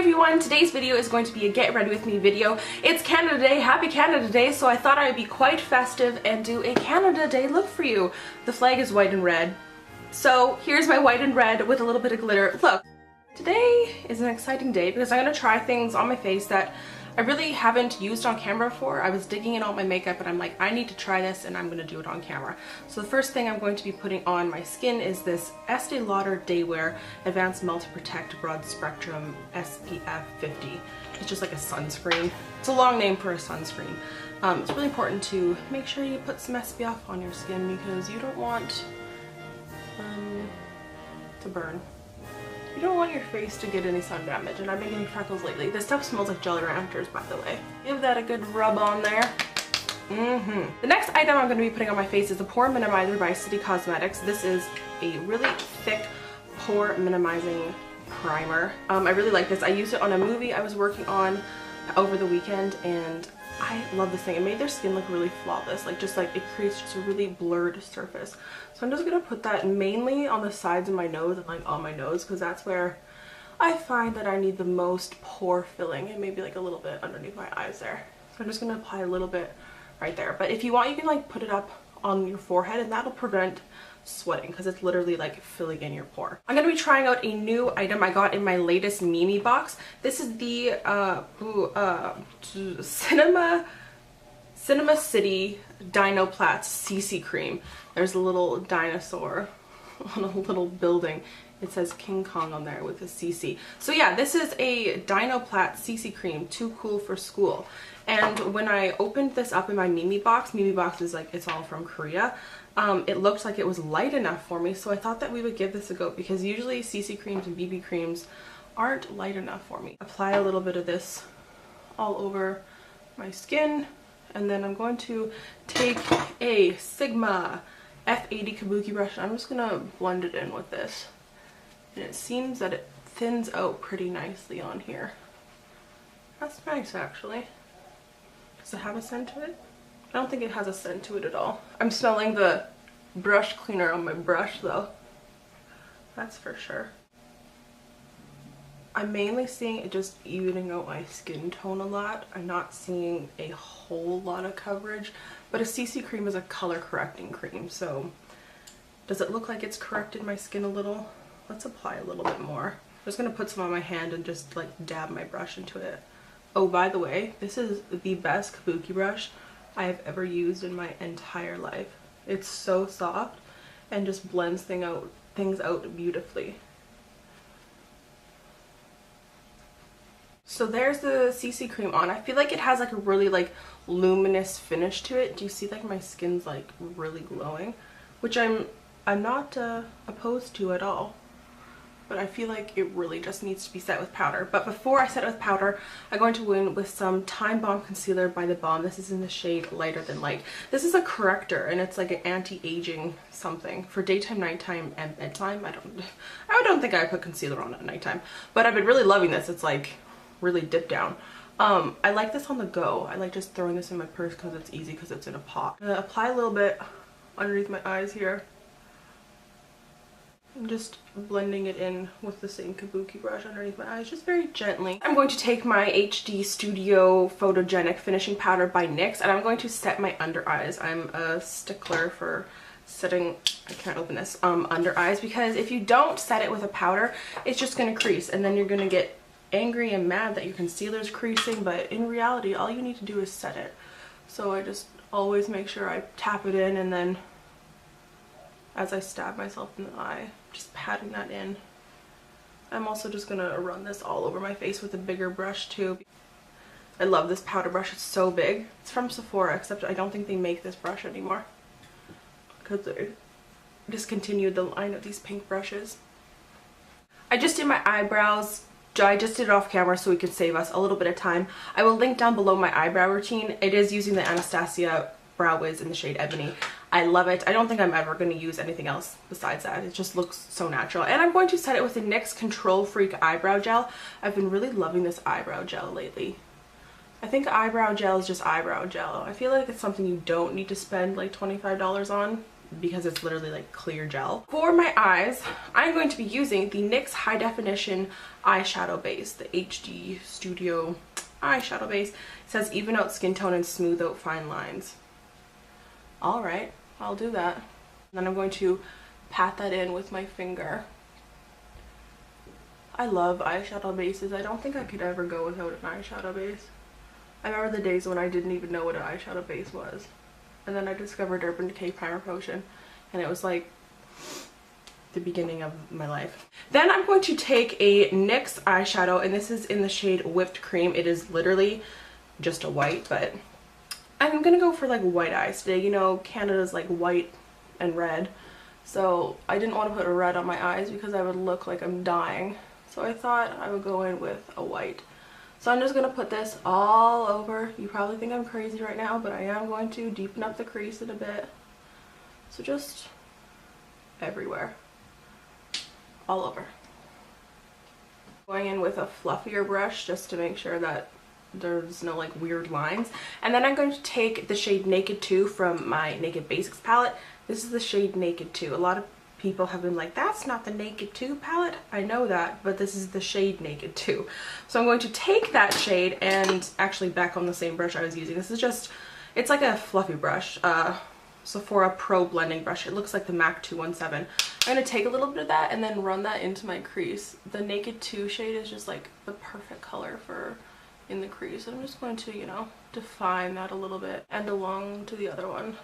everyone, today's video is going to be a get ready with me video. It's Canada Day, happy Canada Day, so I thought I'd be quite festive and do a Canada Day look for you. The flag is white and red. So here's my white and red with a little bit of glitter. Look, today is an exciting day because I'm going to try things on my face that I really haven't used on camera before. I was digging in all my makeup and I'm like, I need to try this and I'm going to do it on camera. So the first thing I'm going to be putting on my skin is this Estee Lauder Day Wear Advanced Melt Protect Broad Spectrum SPF 50. It's just like a sunscreen. It's a long name for a sunscreen. It's really important to make sure you put some SPF on your skin because you don't want to burn. You don't want your face to get any sun damage, and I've been getting freckles lately. This stuff smells like Jolly Ranchers, by the way. Give that a good rub on there. The next item I'm going to be putting on my face is the Pore Minimizer by City Cosmetics. This is a really thick pore minimizing primer. I really like this. I used it on a movie I was working on over the weekend, and I love this thing. It made their skin look really flawless, like it creates just a really blurred surface. So I'm just gonna put that mainly on the sides of my nose and like on my nose because that's where I find that I need the most pore filling, and maybe like a little bit underneath my eyes there. So I'm just gonna apply a little bit right there. But if you want, you can like put it up on your forehead and that'll prevent sweating because it's literally like filling in your pore. I'm going to be trying out a new item I got in my latest Mimi box. This is the Cinema City Dinoplatz CC cream. There's a little dinosaur on a little building. It says King Kong on there with a CC. So yeah, this is a Dinoplatz CC cream, too cool for school. And when I opened this up in my Mimi box is like, it's all from Korea. It looked like it was light enough for me, so I thought that we would give this a go because usually CC creams and BB creams aren't light enough for me. Apply a little bit of this all over my skin, and then I'm going to take a Sigma F80 kabuki brush and I'm just gonna blend it in with this. And it seems that it thins out pretty nicely on here. That's nice, actually. Does it have a scent to it? I don't think it has a scent to it at all. I'm smelling the brush cleaner on my brush though. That's for sure. I'm mainly seeing it just evening out my skin tone a lot. I'm not seeing a whole lot of coverage, but a CC cream is a color correcting cream, so does it look like it's corrected my skin a little? Let's apply a little bit more. I'm just gonna put some on my hand and just like dab my brush into it. Oh, by the way, this is the best kabuki brush I have ever used in my entire life. It's so soft and just blends things out beautifully. So there's the CC cream on. I feel like it has like a really like luminous finish to it. Do you see like my skin's like really glowing? Which I'm not opposed to at all. But I feel like it really just needs to be set with powder. But before I set it with powder, I'm going to go in with some Time Bomb Concealer by The Balm. This is in the shade Lighter Than Light. This is a corrector and it's like an anti-aging something for daytime, nighttime, and bedtime. I don't think I put concealer on at nighttime, but I've been really loving this. It's like really dipped down. I like this on the go. I like just throwing this in my purse because it's easy because it's in a pot. I'm gonna apply a little bit underneath my eyes here. I'm just blending it in with the same kabuki brush underneath my eyes, just very gently. I'm going to take my HD Studio Photogenic Finishing Powder by NYX and I'm going to set my under eyes. I'm a stickler for setting, I can't open this, under eyes, because if you don't set it with a powder, it's just going to crease and then you're going to get angry and mad that your concealer's creasing, but in reality, all you need to do is set it. So I just always make sure I tap it in, and then as I stab myself in the eye, just patting that in. I'm also just gonna run this all over my face with a bigger brush too. I love this powder brush, it's so big. It's from Sephora, except I don't think they make this brush anymore because they discontinued the line of these pink brushes. I just did my eyebrows. I just did it off camera so we could save us a little bit of time. I will link down below my eyebrow routine. It is using the Anastasia Brow Wiz in the shade Ebony. I love it. I don't think I'm ever going to use anything else besides that. It just looks so natural. And I'm going to set it with the NYX Control Freak Eyebrow Gel. I've been really loving this eyebrow gel lately. I think eyebrow gel is just eyebrow gel. I feel like it's something you don't need to spend like $25 on. because it's literally like clear gel. For my eyes, I'm going to be using the NYX High Definition Eyeshadow Base, the HD Studio eyeshadow base. It says even out skin tone and smooth out fine lines. All right, I'll do that. And then I'm going to pat that in with my finger. I love eyeshadow bases. I don't think I could ever go without an eyeshadow base. I remember the days when I didn't even know what an eyeshadow base was. And then I discovered Urban Decay Primer Potion, and it was like the beginning of my life. Then I'm going to take a NYX eyeshadow, and this is in the shade Whipped Cream. It is literally just a white, but I'm gonna go for like white eyes today. You know, Canada's like white and red, so I didn't want to put a red on my eyes because I would look like I'm dying. So I thought I would go in with a white. So I'm just going to put this all over. You probably think I'm crazy right now, but I am going to deepen up the crease in a bit. So just everywhere. All over. Going in with a fluffier brush just to make sure that there's no like weird lines. And then I'm going to take the shade Naked 2 from my Naked Basics palette. This is the shade Naked 2. A lot of people have been like, that's not the Naked 2 palette. I know that, but this is the shade Naked 2. So I'm going to take that shade and actually back on the same brush I was using. This is just, it's like a fluffy brush, Sephora Pro blending brush. It looks like the MAC 217. I'm going to take a little bit of that and then run that into my crease. The Naked 2 shade is just like the perfect color for in the crease. I'm just going to, you know, define that a little bit and along to the other one.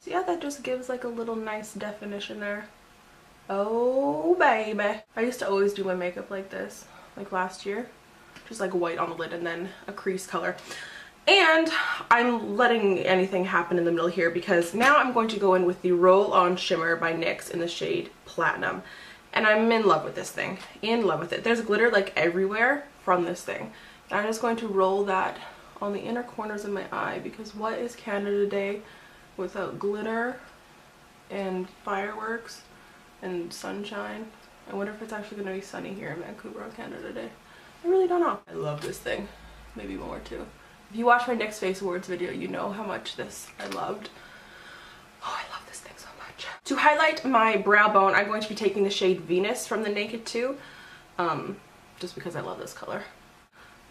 So yeah, that just gives like a little nice definition there. Oh baby. I used to always do my makeup like this, like last year. Just like white on the lid and then a crease color. And I'm letting anything happen in the middle here because now I'm going to go in with the Roll On Shimmer by NYX in the shade Platinum. And I'm in love with this thing. In love with it. There's glitter like everywhere from this thing. And I'm just going to roll that on the inner corners of my eye because what is Canada Day without glitter and fireworks and sunshine? I wonder if it's actually going to be sunny here in Vancouver on Canada Day. I really don't know. I love this thing. Maybe more too. If you watch my NYX Face Awards video, you know how much this I loved. Oh, I love this thing so much. To highlight my brow bone, I'm going to be taking the shade Venus from the Naked 2. Just because I love this color.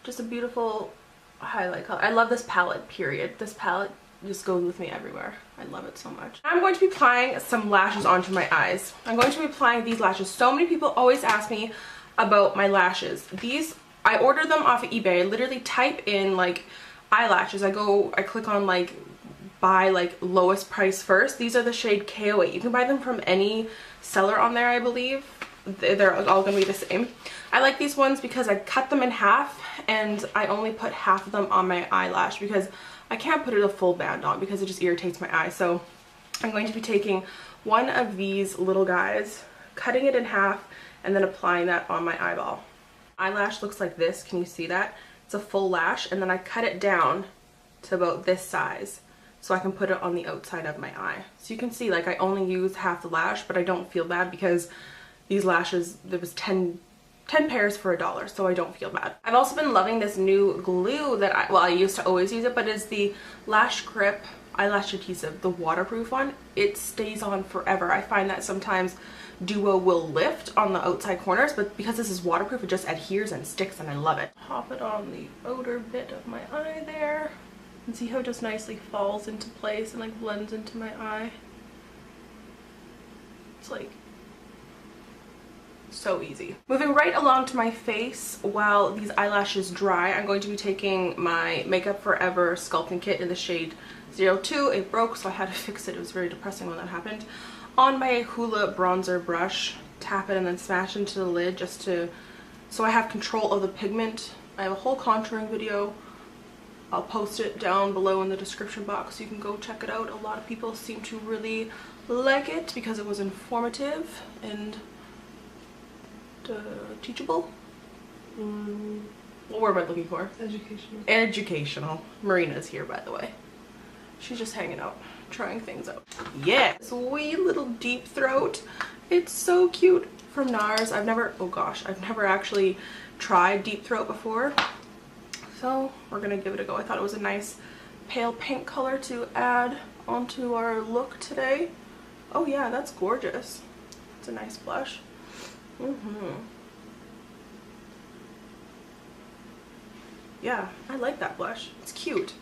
Just a beautiful highlight color. I love this palette, period. This palette just goes with me everywhere. I love it so much. I'm going to be applying some lashes onto my eyes. I'm going to be applying these lashes. So many people always ask me about my lashes. These, I ordered them off of eBay. I literally type in like eyelashes. I click on like buy like lowest price first. These are the shade KO8. You can buy them from any seller on there, I believe. They're all gonna be the same. I like these ones because I cut them in half and I only put half of them on my eyelash because I can't put it a full band on because it just irritates my eye. So I'm going to be taking one of these little guys, cutting it in half, and then applying that on my eyeball. Eyelash looks like this. Can you see that? It's a full lash, and then I cut it down to about this size so I can put it on the outside of my eye. So you can see like I only use half the lash, but I don't feel bad because these lashes, there was 10 pairs for $1, so I don't feel bad. I've also been loving this new glue that I used to always use it, but it's the Lash Grip eyelash adhesive, the waterproof one. It stays on forever. I find that sometimes Duo will lift on the outside corners, but because this is waterproof, it just adheres and sticks, and I love it. Pop it on the outer bit of my eye there, and see how it just nicely falls into place and like blends into my eye. It's like so easy. Moving right along to my face while these eyelashes dry, I'm going to be taking my Makeup Forever sculpting kit in the shade 02. It broke, so I had to fix it. It was very depressing when that happened. On my Hoola bronzer brush, tap it and then smash into the lid just to, so I have control of the pigment. I have a whole contouring video. I'll post it down below in the description box so you can go check it out. A lot of people seem to really like it because it was informative and teachable. What word am I looking for? Educational. Educational. Marina's here, by the way. She's just hanging out, trying things out. Yeah, this wee little deep throat. It's so cute, from NARS. I've never actually tried deep throat before. So we're gonna give it a go. I thought it was a nice pale pink color to add onto our look today. Oh yeah, that's gorgeous. It's a nice blush. Yeah, I like that blush. It's cute.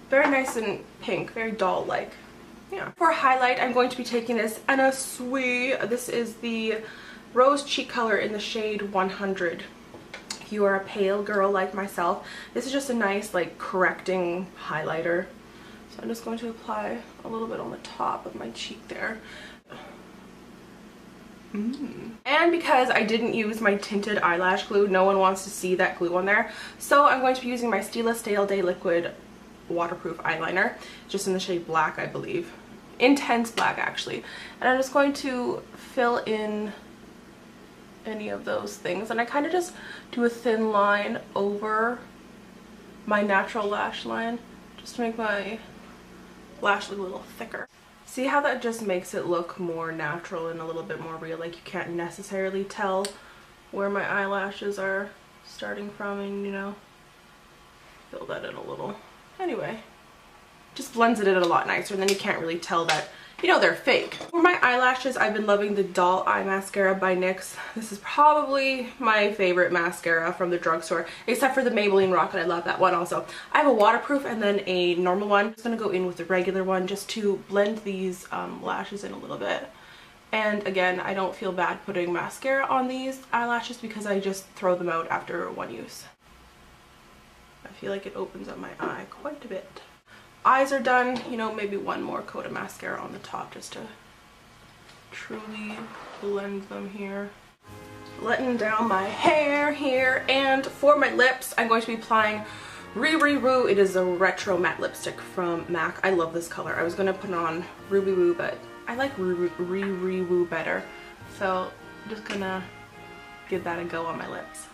Very nice and pink, very doll-like. Yeah. For highlight, I'm going to be taking this Anna Sui. This is the rose cheek color in the shade 100. If you are a pale girl like myself, this is just a nice like correcting highlighter. So I'm just going to apply a little bit on the top of my cheek there. And because I didn't use my tinted eyelash glue, no one wants to see that glue on there. So I'm going to be using my Stila Stale Day Liquid waterproof eyeliner, just in the shade black, I believe. Intense black, actually. And I'm just going to fill in any of those things. And I kind of just do a thin line over my natural lash line, just to make my lash look a little thicker. See how that just makes it look more natural and a little bit more real? Like you can't necessarily tell where my eyelashes are starting from, and you know, fill that in a little. Anyway, just blends it in a lot nicer, and then you can't really tell that, you know, they're fake. For my eyelashes, I've been loving the Doll Eye Mascara by NYX. This is probably my favorite mascara from the drugstore, except for the Maybelline Rocket. I love that one also. I have a waterproof and then a normal one. I'm just gonna go in with the regular one just to blend these lashes in a little bit. And again, I don't feel bad putting mascara on these eyelashes because I just throw them out after one use. I feel like it opens up my eye quite a bit. Eyes are done, you know, maybe one more coat of mascara on the top just to truly blend them here. Letting down my hair here, and for my lips, I'm going to be applying Riri Woo. It is a retro matte lipstick from MAC. I love this color. I was going to put on Ruby Woo, but I like Riri Woo better. So I'm just gonna give that a go on my lips.